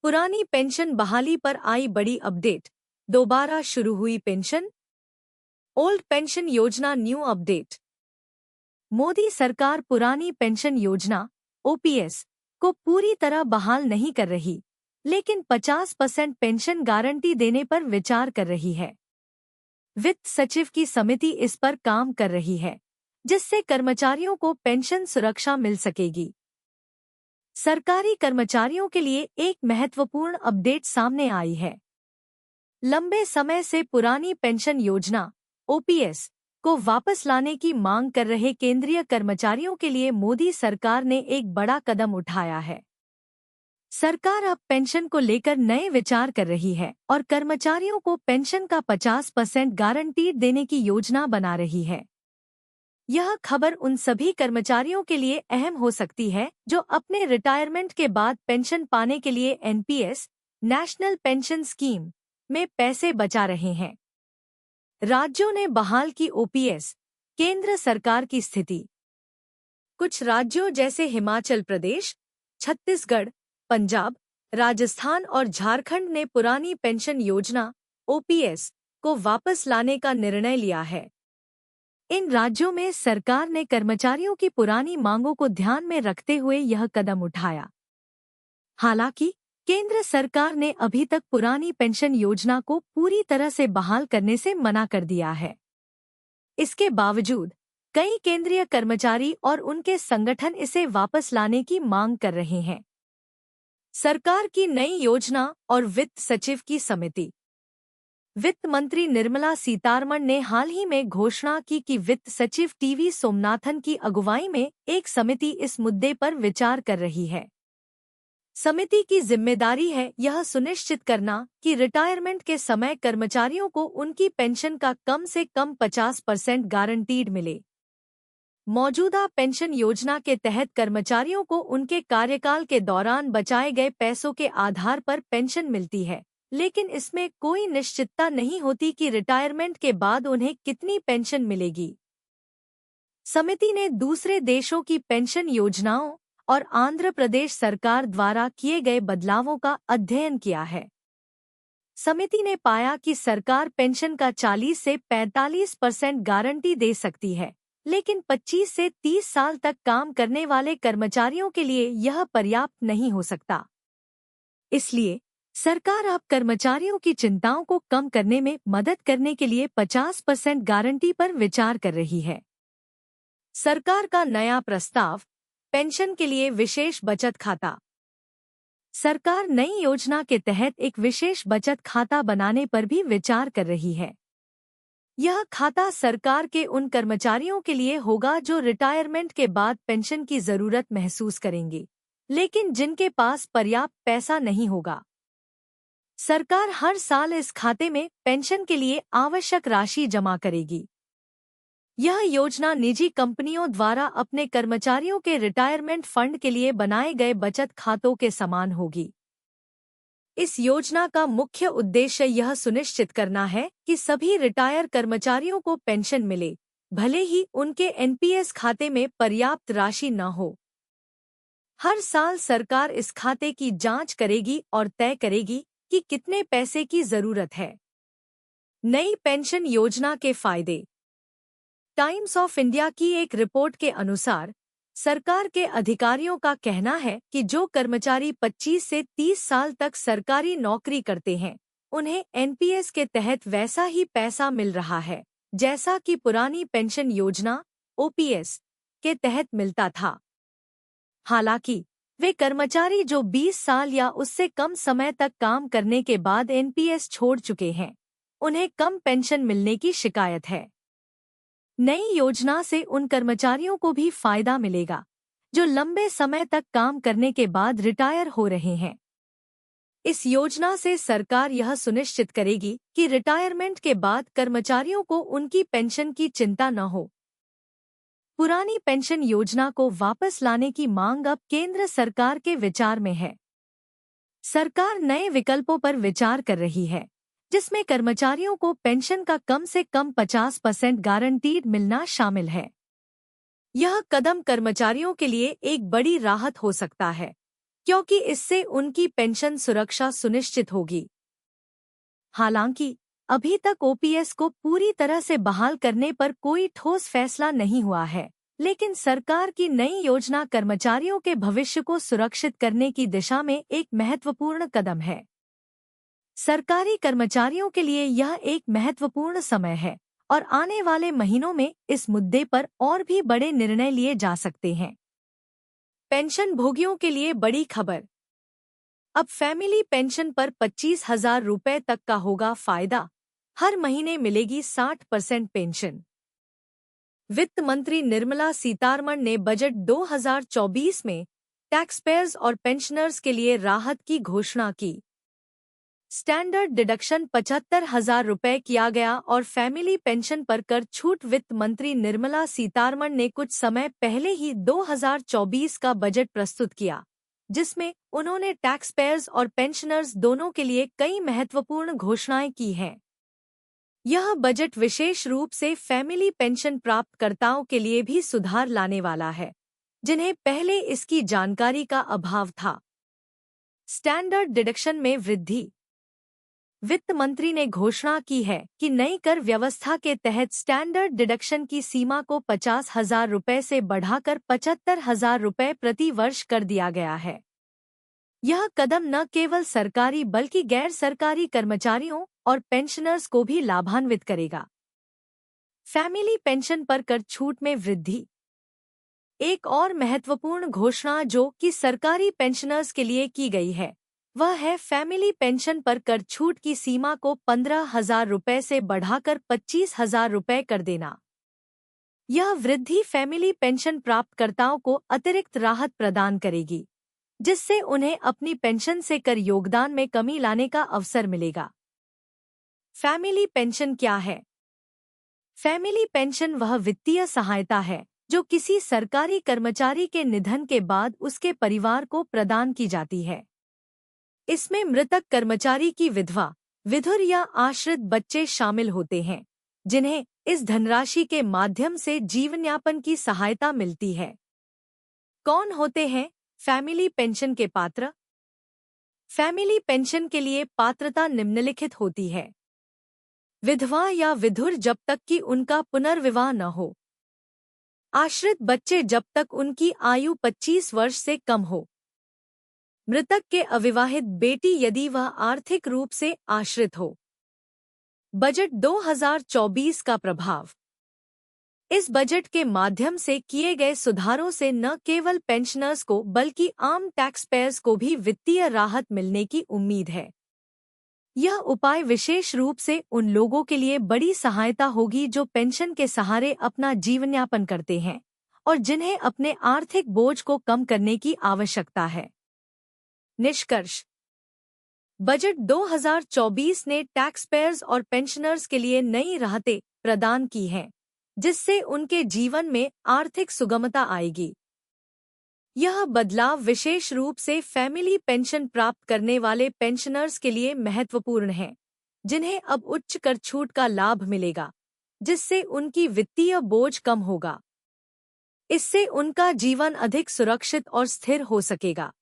पुरानी पेंशन बहाली पर आई बड़ी अपडेट। दोबारा शुरू हुई पेंशन। ओल्ड पेंशन योजना न्यू अपडेट। मोदी सरकार पुरानी पेंशन योजना ओपीएस को पूरी तरह बहाल नहीं कर रही, लेकिन 50% पेंशन गारंटी देने पर विचार कर रही है। वित्त सचिव की समिति इस पर काम कर रही है, जिससे कर्मचारियों को पेंशन सुरक्षा मिल सकेगी। सरकारी कर्मचारियों के लिए एक महत्वपूर्ण अपडेट सामने आई है। लंबे समय से पुरानी पेंशन योजना ओपीएस को वापस लाने की मांग कर रहे केंद्रीय कर्मचारियों के लिए मोदी सरकार ने एक बड़ा कदम उठाया है। सरकार अब पेंशन को लेकर नए विचार कर रही है और कर्मचारियों को पेंशन का 50% गारंटी देने की योजना बना रही है। यह खबर उन सभी कर्मचारियों के लिए अहम हो सकती है जो अपने रिटायरमेंट के बाद पेंशन पाने के लिए एनपीएस नेशनल पेंशन स्कीम में पैसे बचा रहे हैं। राज्यों ने बहाल की ओपीएस। केंद्र सरकार की स्थिति। कुछ राज्यों जैसे हिमाचल प्रदेश, छत्तीसगढ़, पंजाब, राजस्थान और झारखंड ने पुरानी पेंशन योजना ओपीएस को वापस लाने का निर्णय लिया है। इन राज्यों में सरकार ने कर्मचारियों की पुरानी मांगों को ध्यान में रखते हुए यह कदम उठाया। हालांकि केंद्र सरकार ने अभी तक पुरानी पेंशन योजना को पूरी तरह से बहाल करने से मना कर दिया है। इसके बावजूद कई केंद्रीय कर्मचारी और उनके संगठन इसे वापस लाने की मांग कर रहे हैं। सरकार की नई योजना और वित्त सचिव की समिति। वित्त मंत्री निर्मला सीतारमण ने हाल ही में घोषणा की कि वित्त सचिव टीवी सोमनाथन की अगुवाई में एक समिति इस मुद्दे पर विचार कर रही है। समिति की जिम्मेदारी है यह सुनिश्चित करना कि रिटायरमेंट के समय कर्मचारियों को उनकी पेंशन का कम से कम 50% गारंटीड मिले। मौजूदा पेंशन योजना के तहत कर्मचारियों को उनके कार्यकाल के दौरान बचाए गए पैसों के आधार पर पेंशन मिलती है, लेकिन इसमें कोई निश्चितता नहीं होती कि रिटायरमेंट के बाद उन्हें कितनी पेंशन मिलेगी। समिति ने दूसरे देशों की पेंशन योजनाओं और आंध्र प्रदेश सरकार द्वारा किए गए बदलावों का अध्ययन किया है। समिति ने पाया कि सरकार पेंशन का 40 से 45% गारंटी दे सकती है, लेकिन 25 से 30 साल तक काम करने वाले कर्मचारियों के लिए यह पर्याप्त नहीं हो सकता। इसलिए सरकार अब कर्मचारियों की चिंताओं को कम करने में मदद करने के लिए 50% गारंटी पर विचार कर रही है। सरकार का नया प्रस्ताव। पेंशन के लिए विशेष बचत खाता। सरकार नई योजना के तहत एक विशेष बचत खाता बनाने पर भी विचार कर रही है। यह खाता सरकार के उन कर्मचारियों के लिए होगा जो रिटायरमेंट के बाद पेंशन की जरूरत महसूस करेंगे, लेकिन जिनके पास पर्याप्त पैसा नहीं होगा। सरकार हर साल इस खाते में पेंशन के लिए आवश्यक राशि जमा करेगी। यह योजना निजी कंपनियों द्वारा अपने कर्मचारियों के रिटायरमेंट फंड के लिए बनाए गए बचत खातों के समान होगी। इस योजना का मुख्य उद्देश्य यह सुनिश्चित करना है कि सभी रिटायर कर्मचारियों को पेंशन मिले, भले ही उनके एनपीएस खाते में पर्याप्त राशि न हो। हर साल सरकार इस खाते की जांच करेगी और तय करेगी कि कितने पैसे की जरूरत है। नई पेंशन योजना के फायदे। टाइम्स ऑफ इंडिया की एक रिपोर्ट के अनुसार सरकार के अधिकारियों का कहना है कि जो कर्मचारी 25 से 30 साल तक सरकारी नौकरी करते हैं, उन्हें एनपीएस के तहत वैसा ही पैसा मिल रहा है जैसा कि पुरानी पेंशन योजना ओपीएस के तहत मिलता था। हालांकि वे कर्मचारी जो 20 साल या उससे कम समय तक काम करने के बाद एनपीएस छोड़ चुके हैं, उन्हें कम पेंशन मिलने की शिकायत है। नई योजना से उन कर्मचारियों को भी फायदा मिलेगा जो लंबे समय तक काम करने के बाद रिटायर हो रहे हैं। इस योजना से सरकार यह सुनिश्चित करेगी कि रिटायरमेंट के बाद कर्मचारियों को उनकी पेंशन की चिंता न हो। पुरानी पेंशन योजना को वापस लाने की मांग अब केंद्र सरकार के विचार में है। सरकार नए विकल्पों पर विचार कर रही है, जिसमें कर्मचारियों को पेंशन का कम से कम 50% गारंटीड मिलना शामिल है। यह कदम कर्मचारियों के लिए एक बड़ी राहत हो सकता है, क्योंकि इससे उनकी पेंशन सुरक्षा सुनिश्चित होगी। हालांकि अभी तक ओपीएस को पूरी तरह से बहाल करने पर कोई ठोस फैसला नहीं हुआ है, लेकिन सरकार की नई योजना कर्मचारियों के भविष्य को सुरक्षित करने की दिशा में एक महत्वपूर्ण कदम है। सरकारी कर्मचारियों के लिए यह एक महत्वपूर्ण समय है और आने वाले महीनों में इस मुद्दे पर और भी बड़े निर्णय लिए जा सकते हैं। पेंशन भोगियों के लिए बड़ी खबर। अब फैमिली पेंशन पर 25,000 रुपए तक का होगा फायदा। हर महीने मिलेगी 60% पेंशन। वित्त मंत्री निर्मला सीतारमण ने बजट 2024 में टैक्सपेयर्स और पेंशनर्स के लिए राहत की घोषणा की। स्टैंडर्ड डिडक्शन 75,000 रुपए किया गया और फैमिली पेंशन पर कर छूट। वित्त मंत्री निर्मला सीतारमण ने कुछ समय पहले ही 2024 का बजट प्रस्तुत किया, जिसमें उन्होंने टैक्सपेयर्स और पेंशनर्स दोनों के लिए कई महत्वपूर्ण घोषणाएं की हैं। यह बजट विशेष रूप से फैमिली पेंशन प्राप्तकर्ताओं के लिए भी सुधार लाने वाला है, जिन्हें पहले इसकी जानकारी का अभाव था। स्टैंडर्ड डिडक्शन में वृद्धि। वित्त मंत्री ने घोषणा की है कि नई कर व्यवस्था के तहत स्टैंडर्ड डिडक्शन की सीमा को 50,000 रुपए से बढ़ाकर 75,000 रुपए प्रति वर्ष कर दिया गया है। यह कदम न केवल सरकारी बल्कि गैर सरकारी कर्मचारियों और पेंशनर्स को भी लाभान्वित करेगा। फैमिली पेंशन पर कर छूट में वृद्धि। एक और महत्वपूर्ण घोषणा जो कि सरकारी पेंशनर्स के लिए की गई है, वह है फैमिली पेंशन पर कर छूट की सीमा को 15,000 रुपए से बढ़ाकर 25,000 रुपए कर देना। यह वृद्धि फैमिली पेंशन प्राप्तकर्ताओं को अतिरिक्त राहत प्रदान करेगी, जिससे उन्हें अपनी पेंशन से कर योगदान में कमी लाने का अवसर मिलेगा। फैमिली पेंशन क्या है? फैमिली पेंशन वह वित्तीय सहायता है जो किसी सरकारी कर्मचारी के निधन के बाद उसके परिवार को प्रदान की जाती है। इसमें मृतक कर्मचारी की विधवा, विधुर या आश्रित बच्चे शामिल होते हैं, जिन्हें इस धनराशि के माध्यम से जीवनयापन की सहायता मिलती है। कौन होते हैं फैमिली पेंशन के पात्र? फैमिली पेंशन के लिए पात्रता निम्नलिखित होती है। विधवा या विधुर जब तक कि उनका पुनर्विवाह न हो। आश्रित बच्चे जब तक उनकी आयु 25 वर्ष से कम हो। मृतक के अविवाहित बेटी यदि वह आर्थिक रूप से आश्रित हो। बजट 2024 का प्रभाव। इस बजट के माध्यम से किए गए सुधारों से न केवल पेंशनर्स को बल्कि आम टैक्सपेयर्स को भी वित्तीय राहत मिलने की उम्मीद है। यह उपाय विशेष रूप से उन लोगों के लिए बड़ी सहायता होगी जो पेंशन के सहारे अपना जीवनयापन करते हैं और जिन्हें अपने आर्थिक बोझ को कम करने की आवश्यकता है। निष्कर्ष। बजट 2024 ने टैक्सपेयर्स और पेंशनर्स के लिए नई राहतें प्रदान की हैं, जिससे उनके जीवन में आर्थिक सुगमता आएगी। यह बदलाव विशेष रूप से फैमिली पेंशन प्राप्त करने वाले पेंशनर्स के लिए महत्वपूर्ण है, जिन्हें अब उच्च कर छूट का लाभ मिलेगा, जिससे उनकी वित्तीय बोझ कम होगा। इससे उनका जीवन अधिक सुरक्षित और स्थिर हो सकेगा।